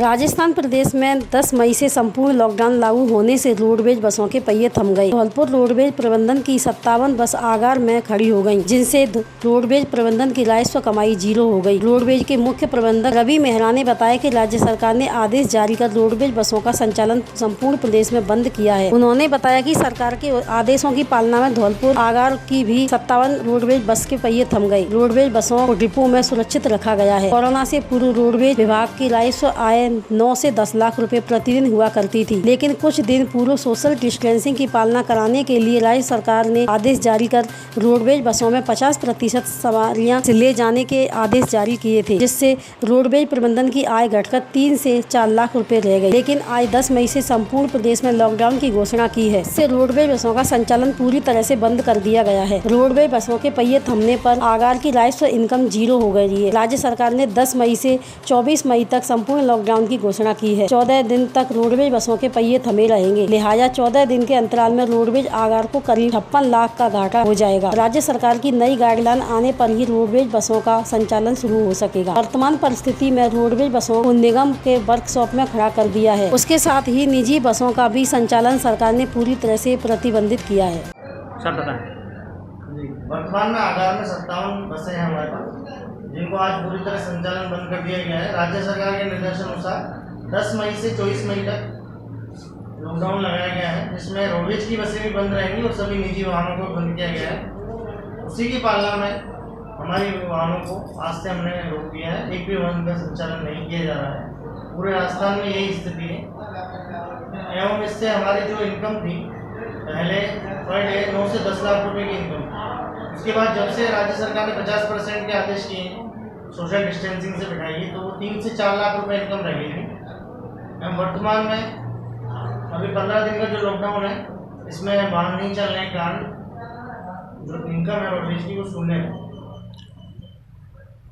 राजस्थान प्रदेश में 10 मई से संपूर्ण लॉकडाउन लागू होने से रोडवेज बसों के पहिए थम गए। धौलपुर रोडवेज प्रबंधन की 57 बस आगार में खड़ी हो गयी, जिनसे रोडवेज प्रबंधन की राजस्व कमाई जीरो हो गई। रोडवेज के मुख्य प्रबंधक रवि मेहरा ने बताया कि राज्य सरकार ने आदेश जारी कर रोडवेज बसों का संचालन संपूर्ण प्रदेश में बंद किया है। उन्होंने बताया कि सरकार के आदेशों की पालना में धौलपुर आगार की भी 57 रोडवेज बस के पहिए थम गयी। रोडवेज बसों को डिपो में सुरक्षित रखा गया है। कोरोना से पूर्व रोडवेज विभाग की राजस्व आय 9 से 10 लाख रुपए प्रतिदिन हुआ करती थी, लेकिन कुछ दिन पूर्व सोशल डिस्टेंसिंग की पालना कराने के लिए राज्य सरकार ने आदेश जारी कर रोडवेज बसों में 50% सवारियां ले जाने के आदेश जारी किए थे, जिससे रोडवेज प्रबंधन की आय घटकर 3 से 4 लाख रुपए रह गई। लेकिन आज 10 मई से संपूर्ण प्रदेश में लॉकडाउन की घोषणा की है। इससे रोडवेज बसों का संचालन पूरी तरह से बंद कर दिया गया है। रोडवेज बसों के पहिए थमने पर आगार की राजस्व इनकम जीरो हो गई है। राज्य सरकार ने 10 मई से 24 मई तक संपूर्ण लॉकडाउन की घोषणा की है। 14 दिन तक रोडवेज बसों के पहिए थमे रहेंगे। लिहाजा 14 दिन के अंतराल में रोडवेज आगार को करीब 56 लाख का घाटा हो जाएगा। राज्य सरकार की नई गाइडलाइन आने पर ही रोडवेज बसों का संचालन शुरू हो सकेगा। वर्तमान परिस्थिति में रोडवेज बसों को निगम के वर्कशॉप में खड़ा कर दिया है। उसके साथ ही निजी बसों का भी संचालन सरकार ने पूरी तरह से प्रतिबंधित किया है। सब बताएं। वर्तमान में आगार में 57 बसें हैं हमारे पास, जिनको आज पूरी तरह संचालन बंद कर दिया गया है। राज्य सरकार के निर्देशानुसार 10 मई से 24 मई तक लॉकडाउन लगाया गया है, जिसमें रोडवेज की बसें भी बंद रहेंगी और सभी निजी वाहनों को बंद किया गया है। उसी की पालना में हमारे वाहनों को आज से हमने रोक दिया है। एक भी वाहन का संचालन नहीं किया जा रहा है। पूरे राजस्थान में यही स्थिति है। एवं इससे हमारी जो इनकम थी पहले पर डे 9 से 10 लाख रुपए की इनकम, उसके बाद जब से राज्य सरकार ने 50% के आदेश किए सोशल डिस्टेंसिंग से बिठाई, तो वो 3 से 4 लाख रुपए इनकम रह गई थी। वर्तमान में अभी 15 दिन का जो लॉकडाउन है, इसमें वाहन नहीं चलने के कारण जो इनकम है रोडवेज की वो शून्य है।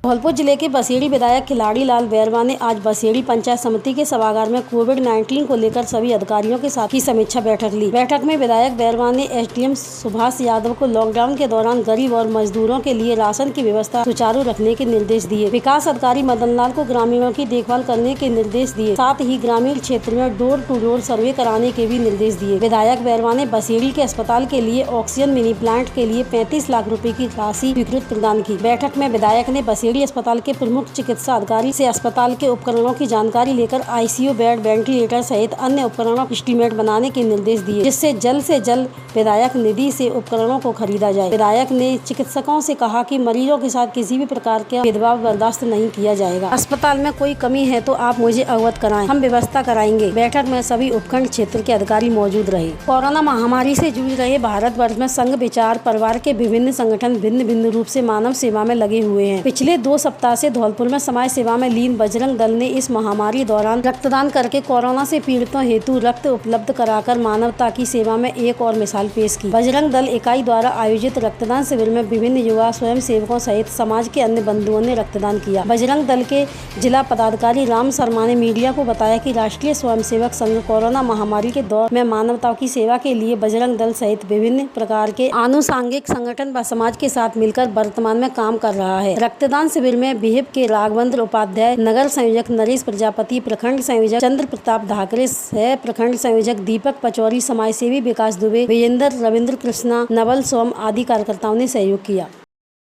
धौलपुर जिले के बसेड़ी विधायक खिलाड़ी लाल बैरवा ने आज बसेड़ी पंचायत समिति के सभागार में कोविड-19 को लेकर सभी अधिकारियों के साथ की समीक्षा बैठक ली। बैठक में विधायक बैरवा ने एसडीएम सुभाष यादव को लॉकडाउन के दौरान गरीब और मजदूरों के लिए राशन की व्यवस्था सुचारू रखने के निर्देश दिए। विकास अधिकारी मदन लाल को ग्रामीणों की देखभाल करने के निर्देश दिए। साथ ही ग्रामीण क्षेत्र में डोर टू डोर सर्वे कराने के भी निर्देश दिए। विधायक बैरवा ने बसेड़ी के अस्पताल के लिए ऑक्सीजन मिनी प्लांट के लिए 35 लाख रुपए की राशि स्वीकृत प्रदान की। बैठक में विधायक ने बसेड़ी अस्पताल के प्रमुख चिकित्सा अधिकारी से अस्पताल के उपकरणों की जानकारी लेकर आईसीयू बेड, वेंटिलेटर सहित अन्य उपकरणों की एस्टीमेट बनाने के निर्देश दिए, जिससे जल्द से जल्द विधायक निधि से उपकरणों को खरीदा जाए। विधायक ने चिकित्सकों से कहा कि मरीजों के साथ किसी भी प्रकार का भेदभाव बर्दाश्त नहीं किया जाएगा। अस्पताल में कोई कमी है तो आप मुझे अवगत कराएं, हम व्यवस्था कराएंगे। बैठक में सभी उपखंड क्षेत्र के अधिकारी मौजूद रहे। कोरोना महामारी से जूझ रहे भारतवर्ष में संघ विचार परिवार के विभिन्न संगठन भिन्न भिन्न रूप से मानव सेवा में लगे हुए हैं। पिछले 2 सप्ताह से धौलपुर में समाज सेवा में लीन बजरंग दल ने इस महामारी दौरान रक्तदान करके कोरोना से पीड़ितों हेतु रक्त उपलब्ध कराकर मानवता की सेवा में एक और मिसाल पेश की। बजरंग दल इकाई द्वारा आयोजित रक्तदान शिविर में विभिन्न युवा स्वयं सेवकों सहित समाज के अन्य बंधुओं ने रक्तदान किया। बजरंग दल के जिला पदाधिकारी राम शर्मा ने मीडिया को बताया कि राष्ट्रीय स्वयंसेवक संघ कोरोना महामारी के दौर में मानवता की सेवा के लिए बजरंग दल सहित विभिन्न प्रकार के आनुषंगिक संगठन व समाज के साथ मिलकर वर्तमान में काम कर रहा है। रक्तदान शिविर में बिहिप के राघवेंद्र उपाध्याय, नगर संयोजक नरेश प्रजापति, प्रखंड संयोजक चंद्र प्रताप धाकरे, सह प्रखंड संयोजक दीपक पचौरी, समाजसेवी विकास दुबे, विजेंद्र, रविंद्र कृष्णा, नवल सोम आदि कार्यकर्ताओं ने सहयोग किया।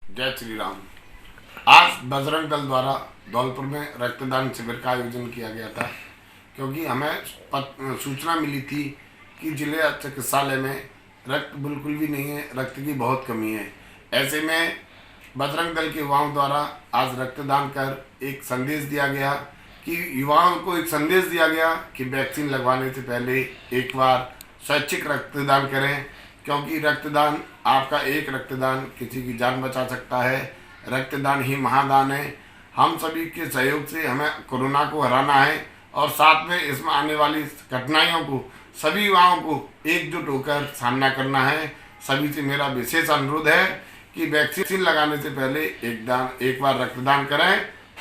जय श्री राम। आज बजरंग दल द्वारा धौलपुर में रक्तदान शिविर का आयोजन किया गया था, क्योंकि हमें सूचना मिली थी कि जिले चिकित्सालय में रक्त बिल्कुल भी नहीं है, रक्त की बहुत कमी है। ऐसे में बजरंग दल के युवाओं द्वारा आज रक्तदान कर एक संदेश दिया गया कि युवाओं को एक संदेश दिया गया कि वैक्सीन लगवाने से पहले एक बार स्वैच्छिक रक्तदान करें, क्योंकि रक्तदान आपका एक रक्तदान किसी की जान बचा सकता है। रक्तदान ही महादान है। हम सभी के सहयोग से हमें कोरोना को हराना है और साथ में इसमें आने वाली कठिनाइयों को सभी युवाओं को एकजुट होकर सामना करना है। सभी से मेरा विशेष अनुरोध है कि वैक्सीन लगाने से पहले एक बार रक्तदान करें।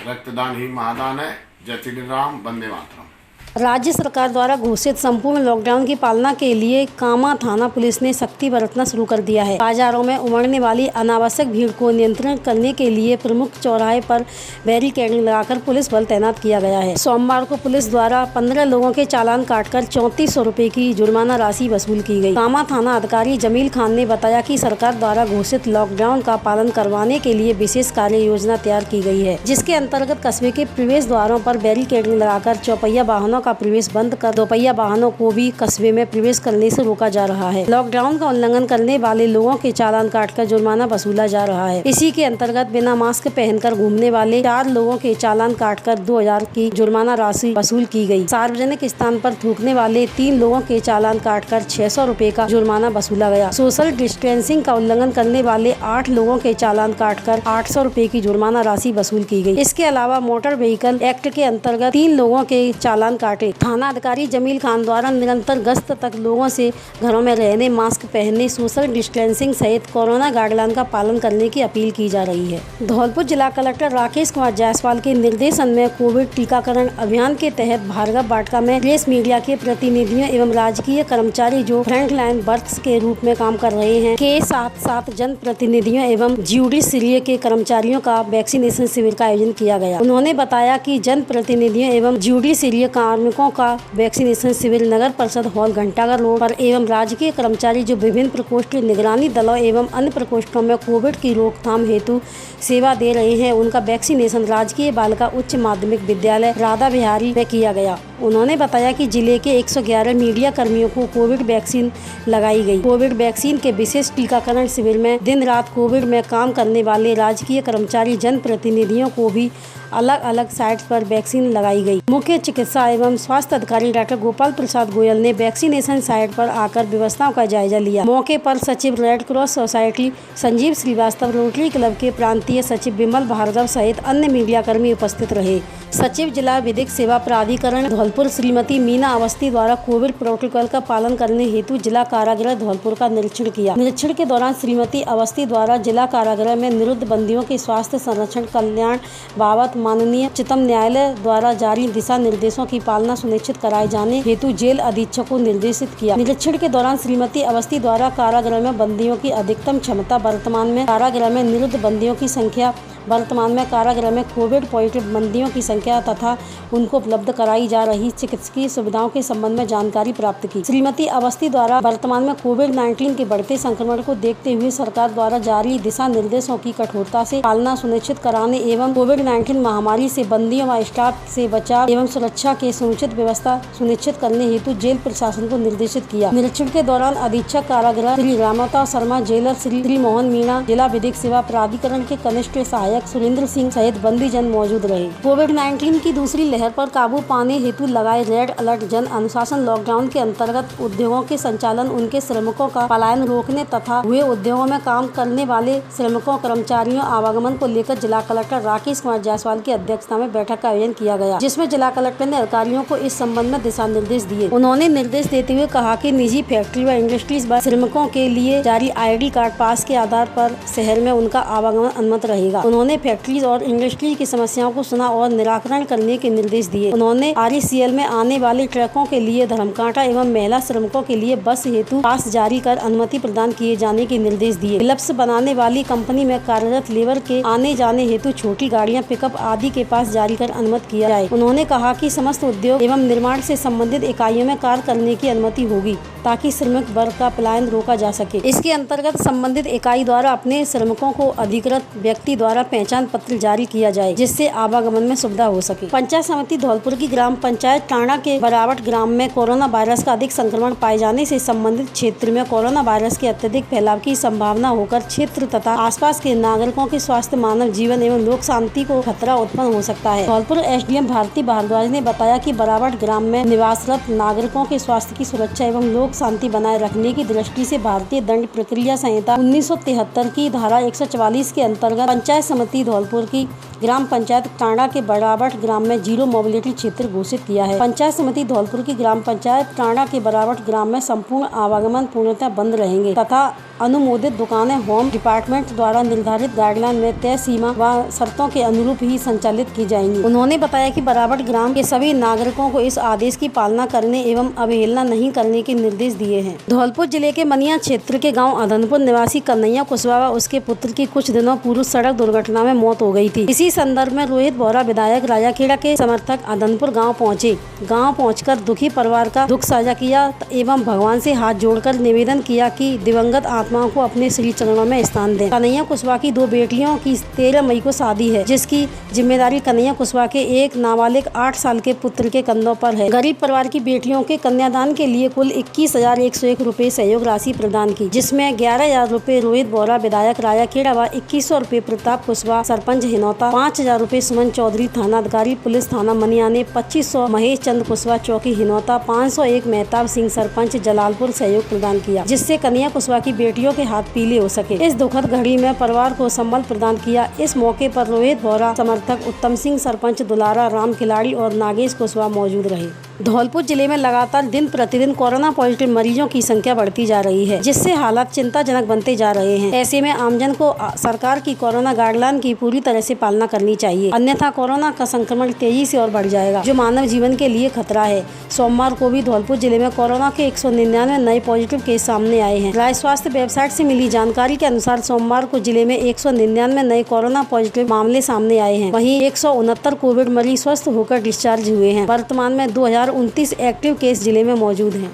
रक्तदान ही महादान है। जय श्री राम, वंदे मातरम। राज्य सरकार द्वारा घोषित संपूर्ण लॉकडाउन की पालना के लिए कामा थाना पुलिस ने सख्ती बरतना शुरू कर दिया है। बाजारों में उमड़ने वाली अनावश्यक भीड़ को नियंत्रण करने के लिए प्रमुख चौराहे पर बैरिकेडिंग लगाकर पुलिस बल तैनात किया गया है। सोमवार को पुलिस द्वारा 15 लोगों के चालान काटकर 3400 रुपए की जुर्माना राशि वसूल की गई। कामा थाना अधिकारी जमील खान ने बताया कि सरकार द्वारा घोषित लॉकडाउन का पालन करवाने के लिए विशेष कार्य योजना तैयार की गई है, जिसके अंतर्गत कस्बे के प्रवेश द्वारों पर बैरिकेडिंग लगाकर चौपहिया वाहनों का प्रवेश बंद कर दोपहिया वाहनों को भी कस्बे में प्रवेश करने से रोका जा रहा है। लॉकडाउन का उल्लंघन करने वाले लोगों के चालान काटकर जुर्माना वसूला जा रहा है। इसी के अंतर्गत बिना मास्क पहनकर घूमने वाले 4 लोगों के चालान काटकर 2000 की जुर्माना राशि वसूल की गई। सार्वजनिक स्थान पर थूकने वाले 3 लोगों के चालान काटकर 600 रुपए का जुर्माना वसूला गया। सोशल डिस्टेंसिंग का उल्लंघन करने वाले 8 लोगों के चालान काटकर 800 रुपए की जुर्माना राशि वसूल की गई। इसके अलावा मोटर व्हीकल एक्ट के अंतर्गत 3 लोगों के चालान काटे। थाना अधिकारी जमील खान द्वारा निरंतर गश्त तक लोगों से घरों में रहने, मास्क पहनने, सोशल डिस्टेंसिंग सहित कोरोना गाइडलाइन का पालन करने की अपील की जा रही है। धौलपुर जिला कलेक्टर राकेश कुमार जायसवाल के निर्देशन में कोविड टीकाकरण अभियान के तहत भार्गव वाटिका में प्रेस मीडिया के प्रतिनिधियों एवं राजकीय कर्मचारी जो फ्रंट लाइन वर्कर्स के रूप में काम कर रहे हैं के साथ जन प्रतिनिधियों एवं ज्यूडिशरी के कर्मचारियों का वैक्सीनेशन शिविर का आयोजन किया गया। उन्होंने बताया कि जन प्रतिनिधियों एवं ज्यूडिशरी कार्मिकों का वैक्सीनेशन शिविर नगर परिषद हॉल घंटाघर रोड पर एवं राजकीय कर्मचारी जो विभिन्न प्रकोष्ठ निगरानी दलों एवं अन्य प्रकोष्ठों में कोविड की रोकथाम हेतु सेवा दे रहे हैं, उनका वैक्सीनेशन राजकीय बालिका उच्च माध्यमिक विद्यालय राधा बिहारी में किया गया। उन्होंने बताया कि जिले के 111 मीडिया कर्मियों को कोविड वैक्सीन लगाई गई। कोविड वैक्सीन के विशेष टीकाकरण शिविर में दिन रात कोविड में काम करने वाले राजकीय कर्मचारी जन प्रतिनिधियों को भी अलग अलग साइट पर वैक्सीन लगाई गई। मुख्य चिकित्सा एवं स्वास्थ्य अधिकारी डॉक्टर गोपाल प्रसाद गोयल ने वैक्सीनेशन साइट पर आकर व्यवस्थाओं का जायजा लिया। मौके पर सचिव red cross society Sanjeev Shrivastava, Rotary club के प्रांतीय सचिव विमल भार्गव सहित अन्य मीडिया कर्मी उपस्थित रहे। सचिव जिला विधिक सेवा प्राधिकरण धौलपुर श्रीमती मीना अवस्थी द्वारा कोविड प्रोटोकॉल का पालन करने हेतु जिला कारागृह धौलपुर का निरीक्षण किया। निरीक्षण के दौरान श्रीमती अवस्थी द्वारा जिला कारागृह में निरुद्ध बंदियों के स्वास्थ्य संरक्षण कल्याण बाबत माननीय उच्चतम न्यायालय द्वारा जारी दिशा निर्देशों की पालना सुनिश्चित कराए जाने हेतु जेल अधीक्षक को निर्देशित किया। निरीक्षण के दौरान श्रीमती अवस्थी द्वारा कारागृह में बंदियों की अधिकतम क्षमता, वर्तमान में कारागृह में निरुद्ध बंदियों की संख्या, वर्तमान में कारागृह में कोविड पॉजिटिव बंदियों की संख्या तथा उनको उपलब्ध कराई जा रही चिकित्सकीय सुविधाओं के संबंध में जानकारी प्राप्त की। श्रीमती अवस्थी द्वारा वर्तमान में कोविड-19 के बढ़ते संक्रमण को देखते हुए सरकार द्वारा जारी दिशा निर्देशों की कठोरता से पालना सुनिश्चित कराने एवं कोविड-19 महामारी से बंदियों व स्टाफ से बचाव एवं सुरक्षा के समुचित व्यवस्था सुनिश्चित करने हेतु जेल प्रशासन को निर्देशित किया। निरीक्षण के दौरान अधीक्षक कारागृह श्री रामता शर्मा, जेलर श्री मोहन मीणा, जिला विधिक सेवा प्राधिकरण के कनिष्ठ सहायक सुरेंद्र सिंह सहित बंदीजन मौजूद रहे। कोविड-19 की दूसरी लहर पर काबू पाने हेतु लगाए रेड अलर्ट जन अनुशासन लॉकडाउन के अंतर्गत उद्योगों के संचालन, उनके श्रमिकों का पलायन रोकने तथा हुए उद्योगों में काम करने वाले श्रमिकों कर्मचारियों आवागमन को लेकर जिला कलेक्टर राकेश कुमार जायसवाल की अध्यक्षता में बैठक का आयोजन किया गया, जिसमें जिला कलेक्टर ने अधिकारियों को इस संबंध में दिशा निर्देश दिए। उन्होंने निर्देश देते हुए कहा कि निजी फैक्ट्री व इंडस्ट्रीज श्रमिकों के लिए जारी ID कार्ड पास के आधार पर शहर में उनका आवागमन अनुमत रहेगा। उन्होंने फैक्ट्रीज और इंडस्ट्री की समस्याओं को सुना और निराकरण करने के निर्देश दिए। उन्होंने RECL में आने वाले ट्रकों के लिए धर्मकांटा एवं महिला श्रमिकों के लिए बस हेतु पास जारी कर अनुमति प्रदान किए जाने के निर्देश दिए। फिलिप्स बनाने वाली कंपनी में कार्यरत लेबर के आने जाने हेतु छोटी गाड़ियां, पिकअप आदि के पास जारी कर अनुमति किया जाए। उन्होंने कहा कि समस्त उद्योग एवं निर्माण से संबंधित इकाइयों में कार्य करने की अनुमति होगी ताकि श्रमिक वर्ग का पलायन रोका जा सके। इसके अंतर्गत संबंधित इकाई द्वारा अपने श्रमिकों को अधिकृत व्यक्ति द्वारा पहचान पत्र जारी किया जाए, जिससे आवागमन में सुविधा हो सके। पंचायत समिति धौलपुर की ग्राम पंचायत टांडा के बरावट ग्राम में कोरोना वायरस का अधिक संक्रमण पाए जाने से संबंधित क्षेत्र में कोरोना वायरस के अत्यधिक फैलाव की संभावना होकर क्षेत्र तथा आसपास के नागरिकों के स्वास्थ्य, मानव जीवन एवं लोक शांति को खतरा उत्पन्न हो सकता है। धौलपुर SDM भारती भारद्वाज ने बताया कि बरावट ग्राम में निवासरत नागरिकों के स्वास्थ्य की सुरक्षा एवं लोक शांति बनाए रखने की दृष्टि से भारतीय दंड प्रक्रिया संहिता 1973 की धारा 144 के अंतर्गत पंचायत समिति धौलपुर की ग्राम पंचायत टांडा के बरावट ग्राम में जीरो मोबिलिटी क्षेत्र घोषित किया है। पंचायत समिति धौलपुर की ग्राम पंचायत टांडा के बरावट ग्राम में संपूर्ण आवागमन पूर्णतः बंद रहेंगे तथा अनुमोदित दुकानें होम डिपार्टमेंट द्वारा निर्धारित गाइडलाइन में तय सीमा व शर्तों के अनुरूप ही संचालित की जाएंगी। उन्होंने बताया कि बराबट ग्राम के सभी नागरिकों को इस आदेश की पालना करने एवं अवहेलना नहीं करने के निर्देश दिए हैं। धौलपुर जिले के मनिया क्षेत्र के गांव अदनपुर निवासी कन्हैया कुशवाहा व उसके पुत्र की कुछ दिनों पूर्व सड़क दुर्घटना में मौत हो गई थी। इसी संदर्भ में रोहित बोहरा विधायक राजाखेड़ा के समर्थक अदनपुर गाँव पहुँचे। गाँव पहुँचकर दुखी परिवार का दुख साझा किया एवं भगवान से हाथ जोड़कर निवेदन किया कि दिवंगत आत्माओं को अपने श्री चरणों में स्थान दें। कन्हैया कुशवाहा की 2 बेटियों की 13 मई को शादी है, जिसकी जिम्मेदारी कन्हैया कुशवाहा के एक नाबालिग 8 साल के पुत्र के कंधों पर है। गरीब परिवार की बेटियों के कन्यादान के लिए कुल 21,101 रुपए सहयोग राशि प्रदान की, जिसमें 11,000 रुपए रोहित बोहरा विधायक राजाखेड़ा व 2100 रुपए प्रताप कुशवाहा सरपंच हिनौता, 5,000 रुपए सुमन चौधरी थानाधिकारी पुलिस थाना मनिया ने, 2500 महेश चंद कुशवाहा चौकी हिनौता, 501 मेहताब सिंह सरपंच जलालपुर सहयोग प्रदान किया, जिससे कन्हैया कुशवाहा की बेटियों के हाथ पीले हो सके। इस दुखद घड़ी में परिवार को संबल प्रदान किया। इस मौके पर रोहित बोहरा समर्थक उत्तम सिंह, सरपंच दुलारा, राम खिलाड़ी और नागेश कुशवाहा मौजूद रहे। धौलपुर जिले में लगातार दिन प्रतिदिन कोरोना पॉजिटिव मरीजों की संख्या बढ़ती जा रही है, जिससे हालात चिंताजनक बनते जा रहे हैं। ऐसे में आमजन को सरकार की कोरोना गाइडलाइन की पूरी तरह से पालना करनी चाहिए, अन्यथा कोरोना का संक्रमण तेजी से और बढ़ जाएगा, जो मानव जीवन के लिए खतरा है। सोमवार को भी धौलपुर जिले में कोरोना के 199 नए पॉजिटिव केस सामने आए हैं। राज्य स्वास्थ्य वेबसाइट से मिली जानकारी के अनुसार सोमवार को जिले में 199 नए कोरोना पॉजिटिव मामले सामने आए हैं। वहीं 169 कोविड मरीज स्वस्थ होकर डिस्चार्ज हुए हैं। वर्तमान में 2029 एक्टिव केस जिले में मौजूद हैं।